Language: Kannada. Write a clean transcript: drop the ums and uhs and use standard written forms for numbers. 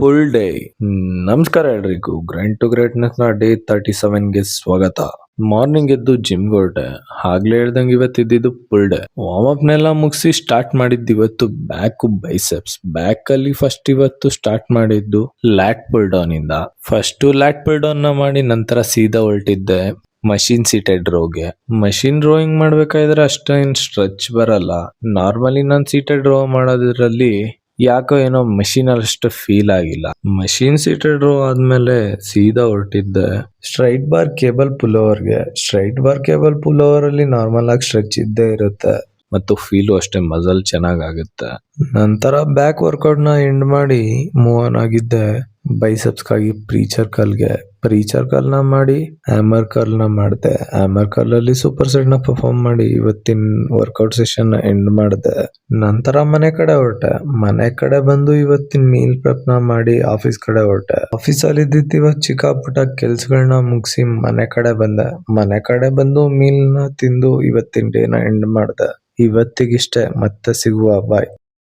Full day. ನಮಸ್ಕಾರ ಎಲ್ರಿಗೂ. ಗ್ರೈಂಡ್ ಟು ಗ್ರೇಟ್ನೆಸ್ ನ ಡೇ 37ಗೆ ಸ್ವಾಗತ. ಮಾರ್ನಿಂಗ್ ಎದ್ದು ಜಿಮ್ ಹೊರಟೆ. ಆಗ್ಲೇ ಹೇಳ್ದಂಗೆ ಇವತ್ತಿದ್ದು ಫುಲ್ ಡೇ. ವಾರ್ಮ್ ಅಪ್ ನೆಲ್ಲ ಮುಗಿಸಿ ಸ್ಟಾರ್ಟ್ ಮಾಡಿದ್ದು ಇವತ್ತು ಬ್ಯಾಕ್ ಬೈಸೆಪ್ಸ್. ಬ್ಯಾಕ್ ಅಲ್ಲಿ ಫಸ್ಟ್ ಇವತ್ತು ಸ್ಟಾರ್ಟ್ ಮಾಡಿದ್ದು ಲ್ಯಾಟ್ ಪುಲ್ ಡೌನ್ ಇಂದ. ಫಸ್ಟ್ ಲ್ಯಾಟ್ ಪುಲ್ ಡೌನ್ ನ ಮಾಡಿ ನಂತರ ಸೀದಾ ಹೊರಟಿದ್ದೆ ಮಷಿನ್ ಸೀಟೆಡ್ ರೋಗೆ. ಮಷಿನ್ ರೋಯಿಂಗ್ ಮಾಡ್ಬೇಕಾದ್ರೆ ಅಷ್ಟೇನ್ ಸ್ಟ್ರೆಚ್ ಬರಲ್ಲ. ನಾರ್ಮಲಿ ನಾನ್ ಸೀಟೆಡ್ ರೋ ಮಾಡೋದ್ರಲ್ಲಿ ಯಾಕೋ ಏನೋ ಮಷೀನ್ ಅಷ್ಟು ಫೀಲ್ ಆಗಿಲ್ಲ. ಮಷೀನ್ ಸೀಟೆಡ್ ರೋ ಆದ್ಮೇಲೆ ಸೀದಾ ಹೊರಟಿದ್ದೆ ಸ್ಟ್ರೈಟ್ ಬಾರ್ ಕೇಬಲ್ ಪುಲ್ ಓವರ್ಗೆ. Straight bar cable pull over ಅಲ್ಲಿ ನಾರ್ಮಲ್ ಆಗಿ ಸ್ಟ್ರೆಚ್ ಇದ್ದೇ ಇರುತ್ತೆ ಮತ್ತು ಫೀಲು ಅಷ್ಟೇ, ಮಸಲ್ ಚೆನ್ನಾಗುತ್ತೆ. ನಂತರ ಬ್ಯಾಕ್ ವರ್ಕೌಟ್ ನ ಎಂಡ್ ಮಾಡಿ ಮೂವ್ ಆನ್ ಆಗಿದ್ದೆ ಬೈಸೆಪ್ಸ್ ಗಾಗಿ ಪ್ರೀಚರ್ ಕರ್ಲ್ಗೆ. ಪ್ರೀಚರ್ ಕರ್ಲ್ ನ ಮಾಡಿ ಹ್ಯಾಮರ್ ಕರ್ಲ್ ನ ಮಾಡಿದೆ. ಹ್ಯಾಮರ್ ಕರ್ಲ್ ಅಲ್ಲಿ ಸೂಪರ್ ಸೆಟ್ ನ ಪರ್ಫಾರ್ಮ್ ಮಾಡಿ ಇವತ್ತಿನ ವರ್ಕೌಟ್ ಸೆಷನ್ ಎಂಡ್ ಮಾಡಿದೆ. ನಂತರ ಮನೆ ಕಡೆ ಹೊರಟೆ. ಮನೆ ಕಡೆ ಬಂದು ಇವತ್ತಿನ ಮೀಲ್ ಪ್ರೆಪ್ ನ ಮಾಡಿ ಆಫೀಸ್ ಕಡೆ ಹೊರಟೆ. ಆಫೀಸ್ ಅಲ್ಲಿ ಇದ್ದಿದ್ದು ಇವತ್ತು ಚಿಕ್ಕ ಪುಟ್ಟ ಕೆಲ್ಸಗಳನ್ನ ಮುಗಿಸಿ ಮನೆ ಕಡೆ ಬಂದೆ. ಮನೆ ಕಡೆ ಬಂದು ಮೀಲ್ ನ ತಿಂದು ಇವತ್ತಿನ ಡೇನ ಎಂಡ್ ಮಾಡಿದೆ. ಇವತ್ತಿಗಿಷ್ಟೇ, ಮತ್ತೆ ಸಿಗುವ, ಬಾಯ್.